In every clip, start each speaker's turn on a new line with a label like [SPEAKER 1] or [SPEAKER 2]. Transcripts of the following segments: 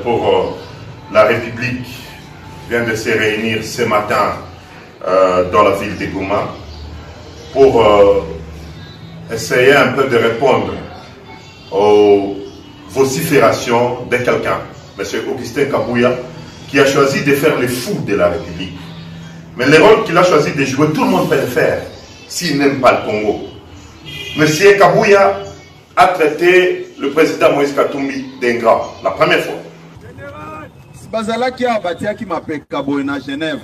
[SPEAKER 1] Pour la République vient de se réunir ce matin dans la ville de Goma pour essayer un peu de répondre aux vociférations de quelqu'un, M. Augustin Kabouya, qui a choisi de faire le fou de la République. Mais le rôle qu'il a choisi de jouer, tout le monde peut le faire s'il n'aime pas le Congo. M. Kabouya a traité le président Moïse Katumbi d'ingrat la première fois.
[SPEAKER 2] Bazala qui a bâti qui m'appelle Kaboye à Genève.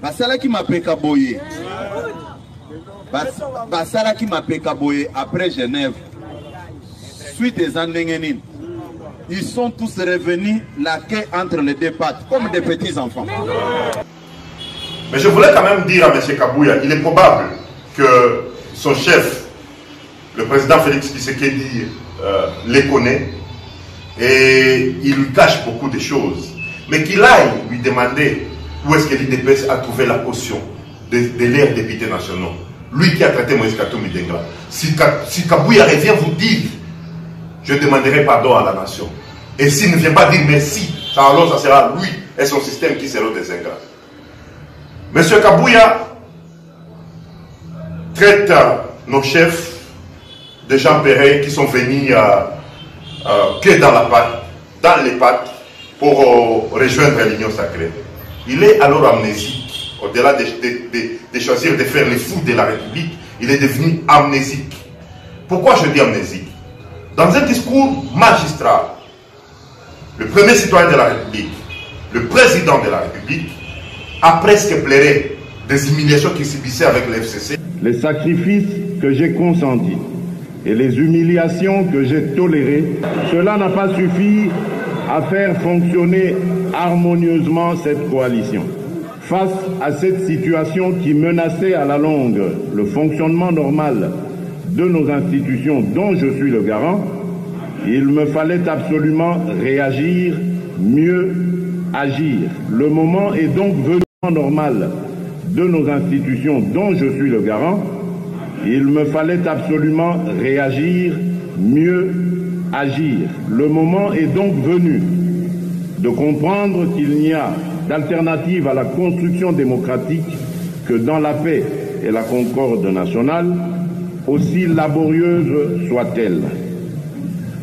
[SPEAKER 2] Basala qui m'appelle Kaboye. Basala qui m'appelle Kaboye après Genève. Suite des Andengenines. Ils sont tous revenus la queue entre les deux pattes, comme des petits enfants.
[SPEAKER 1] Mais je voulais quand même dire à M. Kabouya, il est probable que son chef, le président Félix Tshisekedi, les connaît. Et il lui cache beaucoup de choses. Mais qu'il aille lui demander où est-ce que l'IDPS a trouvé la caution de leurs députés nationaux. Lui qui a traité Moïse Katumbi d'ingrat. Si Kabouya revient vous dire, je demanderai pardon à la nation. Et s'il ne vient pas dire merci, alors ça sera lui et son système qui seront des ingrats. Monsieur Kabouya traite nos chefs de gens pareils qui sont venus que dans les pattes pour rejoindre l'Union sacrée. Il est alors amnésique. Au-delà de choisir de faire les fous de la République, il est devenu amnésique. Pourquoi je dis amnésique? Dans un discours magistral, le premier citoyen de la République, le président de la République, a presque pleuré des humiliations qu'il subissait avec le FCC.
[SPEAKER 3] Les sacrifices que j'ai consentis et les humiliations que j'ai tolérées, cela n'a pas suffi à faire fonctionner harmonieusement cette coalition. Face à cette situation qui menaçait à la longue le fonctionnement normal de nos institutions dont je suis le garant, il me fallait absolument réagir, mieux agir. Le moment est donc venu normal de nos institutions dont je suis le garant. Il me fallait absolument réagir, mieux agir. Le moment est donc venu de comprendre qu'il n'y a d'alternative à la construction démocratique que dans la paix et la concorde nationale, aussi laborieuse soit-elle.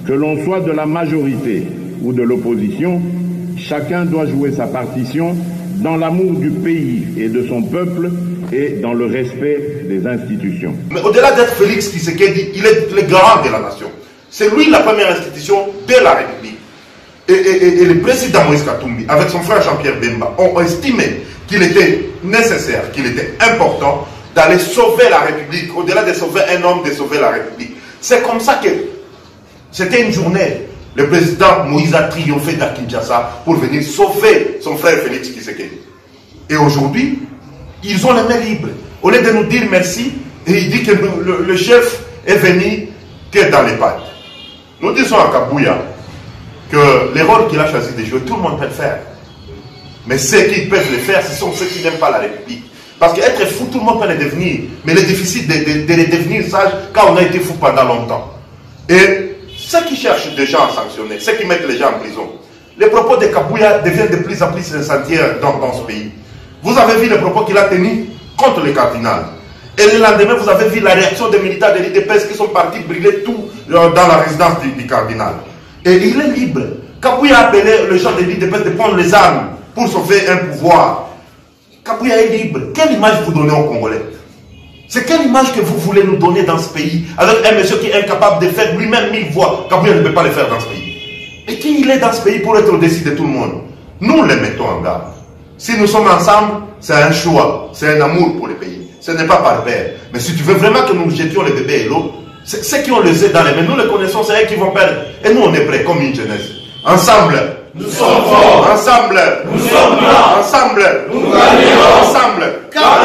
[SPEAKER 3] Que l'on soit de la majorité ou de l'opposition, chacun doit jouer sa partition dans l'amour du pays et de son peuple et dans le respect des institutions.
[SPEAKER 1] Mais au-delà d'être Félix Tshisekedi, il est le garant de la nation. C'est lui la première institution de la République. Et le président Moïse Katumbi, avec son frère Jean-Pierre Bemba, ont estimé qu'il était nécessaire, qu'il était important d'aller sauver la République. Au-delà de sauver un homme, de sauver la République. C'est comme ça que c'était une journée. Le président Moïse a triomphé d'à Kinshasa pour venir sauver son frère Félix Tshisekedi. Et aujourd'hui, ils ont les mains libres. Au lieu de nous dire merci, et il dit que le chef est venu que dans les pattes. Nous disons à Kabouya que les rôles qu'il a choisi de jouer, tout le monde peut le faire. Mais ceux qui peuvent le faire, ce sont ceux qui n'aiment pas la République. Parce qu'être fou, tout le monde peut le devenir. Mais le difficile de le devenir sage quand on a été fou pendant longtemps. Et ceux qui cherchent des gens à sanctionner, ceux qui mettent les gens en prison, les propos de Kabouya deviennent de plus en plus incendiaires dans ce pays. Vous avez vu les propos qu'il a tenus contre le cardinal. Et le lendemain, vous avez vu la réaction des militaires de l'IDPS qui sont partis brûler tout dans la résidence du cardinal. Et il est libre. Kabouya a appelé les gens de l'IDPS de prendre les armes pour sauver un pouvoir. Kabouya est libre. Quelle image vous donnez aux Congolais? C'est quelle image que vous voulez nous donner dans ce pays avec un monsieur qui est incapable de faire lui-même 1000 voix? Kabouya ne peut pas le faire dans ce pays. Et qui il est dans ce pays pour être au-dessus de tout le monde? Nous les mettons en garde. Si nous sommes ensemble, c'est un choix, c'est un amour pour le pays. Ce n'est pas par père. Mais si tu veux vraiment que nous jetions les bébés et l'eau, ceux qui ont les œufs dans les mains, nous les connaissons, c'est eux qui vont perdre. Et nous, on est prêts comme une jeunesse. Ensemble,
[SPEAKER 4] nous sommes forts.
[SPEAKER 1] Ensemble,
[SPEAKER 4] nous sommes blancs.
[SPEAKER 1] Ensemble,
[SPEAKER 4] nous gagnerons.
[SPEAKER 1] Ensemble,
[SPEAKER 4] car